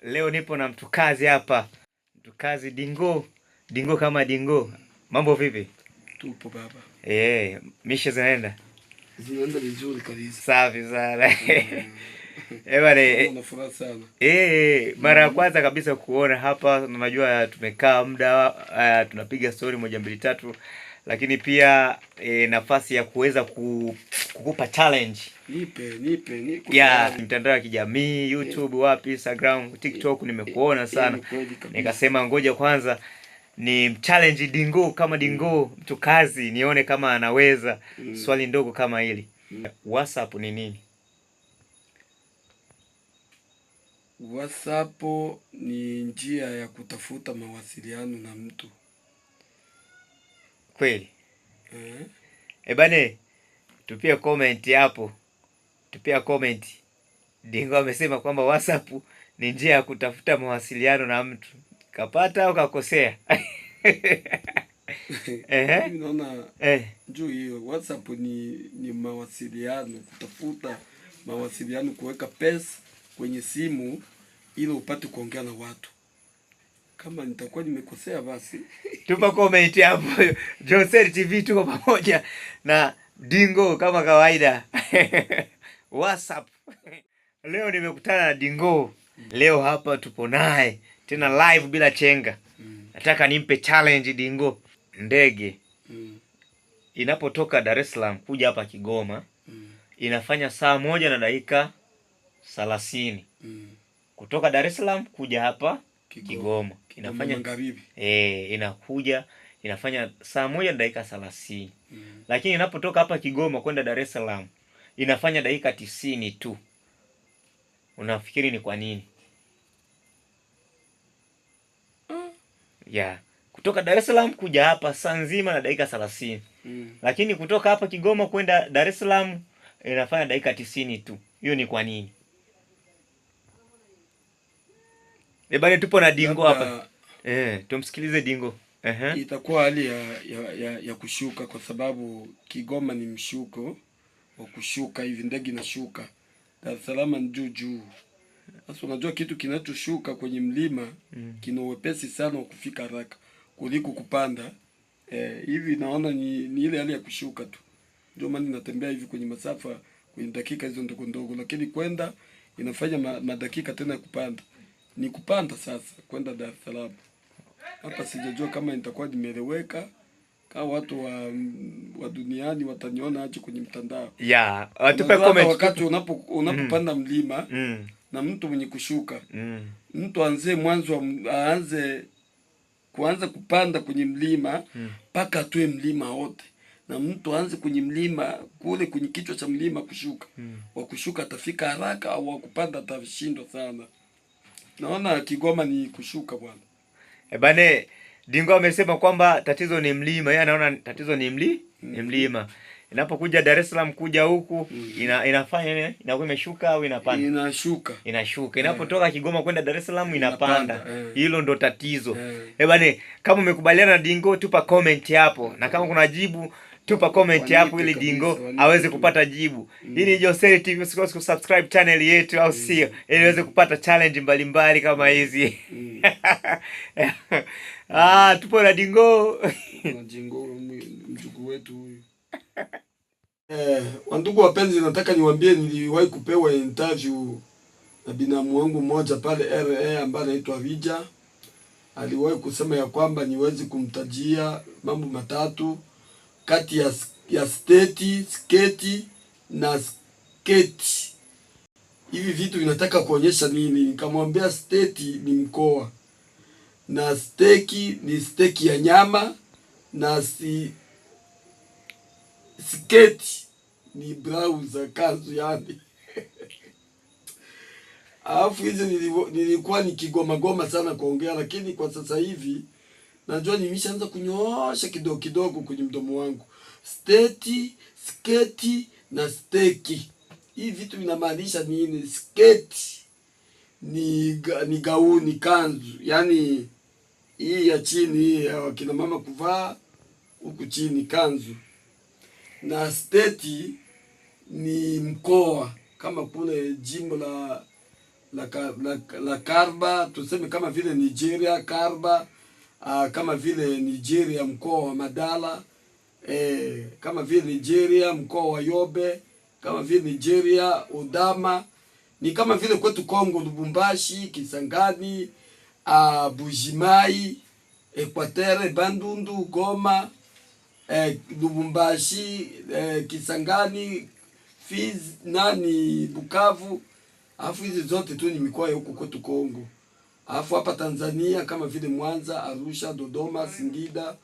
Leo nipo na mtukazi hapa, mtukazi Dingo. Dingo kama Dingo. Mambo vipi? Tupo baba. Misha zinaenda? Zinaenda vizuri kabisa. Safi sana. Bwana, nafurahi sana. Mara ya kwanza kabisa kuona hapa, unajua tumekaa muda tunapiga story moja mbili tatu, lakini pia nafasi ya kuweza kukupa challenge. Nipe. Mitandao ya kijamii, YouTube, wapi, Instagram, TikTok nimekuona sana. Nikasema ngoja kwanza ni challenge Dingo kama Dingo, mtukazi, nione kama anaweza. Swali ndogo kama hili. WhatsApp ni nini? WhatsApp ni njia ya kutafuta mawasiliano na mtu. Kweli? Bane, tupia comment hapo. Tupia comment. Dingo amesema kwamba WhatsApp ni njia ya kutafuta mawasiliano na mtu. Kapata au kakosea? Mimi naona njoo hiyo WhatsApp ni mawasiliano, kutafuta mawasiliano, kuweka pesa kwenye simu ili upate kuongea na watu. Kama nitakuwa nimekosea basi tupa comment hapo. Joseph TV tuko pamoja na Dingo kama kawaida. WhatsApp. Leo nimekutana na Dingo. Leo hapa tupo naye tena live bila chenga. Nataka nimpe challenge Dingo. Ndege inapotoka Dar es Salaam kuja hapa Kigoma inafanya saa 1 na dakika 30. Kutoka Dar es Salaam kuja hapa Kigoma inafanya inakuja inafanya saa 1 na dakika 30. Lakini inapotoka hapa Kigoma kwenda Dar es Salaam inafanya dakika 90 tu. Unafikiri ni kwa nini? Kutoka Dar es Salaam kuja hapa saa nzima na dakika 30. Lakini kutoka hapa Kigoma kwenda Dar es Salaam inafanya dakika 90 tu. Hiyo ni kwa nini? Bado tupo na Dingo hapa. Tumsikilize Dingo. Itakuwa hali ya kushuka, kwa sababu Kigoma ni mshuko wa kushuka hivi, ndege inashuka. Dar es Salaam ni juu. Sasa unajua kitu kinachoshuka kwenye mlima kina uwepesi sana wa kufika haraka kuliko kupanda. Hivi naona ni ile hali ya kushuka tu. Ndio maana ninatembea hivi kwenye masafa kwenye dakika hizo ndogo ndogo, lakini kwenda inafanya madakika tena ya kupanda. Ni kupanda sasa kwenda Dar es Salaam. Hapa sijajua kama nitakuwa nimeeleweka. Kama watu wa duniani wataniona aje kwenye mtandao. Tupe comment. Wakati unapopanda mlima na mtu mwenye kushuka, mtu aanze kuanza kupanda kwenye mlima mpaka atoe mlima wote, na mtu aanze kwenye mlima kule kwenye kichwa cha mlima kushuka. Wa kushuka atafika haraka, au wa kupanda atashindwa sana. Naona Kigoma ni kushuka bwana. Bane, Dingo amesema kwamba tatizo ni mlima. Yeye anaona tatizo ni mlima. Inapokuja Dar es Salaam kuja huku inafanya inakuwa imeshuka au inapanda? Inashuka. Inapotoka Kigoma kwenda Dar es Salaam inapanda. Hilo ndo tatizo. Bane, kama umekubaliana na Dingo tupa comment hapo. Na kama kuna jibu tupa comment hapo ili Dingo aweze kupata jibu. Hii ni Joseph TV, usikose kusubscribe channel yetu, au sio? Ili uweze kupata challenge mbalimbali kama hizi. Tupo na Dingo. Dingo mjukuu wetu huyu. Wandugu wapenzi, nataka niwaambie niliwahi kupewa interview na binamu wangu mmoja pale RA ambaye anaitwa Vija. Aliwahi kusema ya kwamba niwezi kumtajia mambo matatu kati ya sketi na sketi. Hivi vitu vinataka kuonyesha nini? Nikamwambia sketi ni mkoa, na steki ni steki ya nyama, na sketi ni blouse kanzu yani. Alafu hizo nilikuwa nikigoma sana kuongea, lakini kwa sasa hivi najua nimeshaanza kunyoosha kidogo kidogo kwenye mdomo wangu. Sketi na steki. Hivi vitu vinamaanisha nini? Sketi ni gauni, kanzu. Yani hii ya chini, hii ya kina mama kuvaa huku chini, kanzu. Na steti ni mkoa, kama kule jimbo la Karba, tuseme kama vile Nigeria Karba, kama vile Nigeria mkoa wa Madala, kama vile Nigeria mkoa wa Yobe, kama vile Nigeria Odama, ni kama vile kwetu Kongo Lubumbashi, Kisangani, Bujimai, Equateur, Bandundu, Goma, Lubumbashi, Kisangani, Fizi, Bukavu. Alafu hizi zote tu ni mikoa ya huko kwetu Kongo. Alafu hapa Tanzania kama vile Mwanza, Arusha, Dodoma, Singida,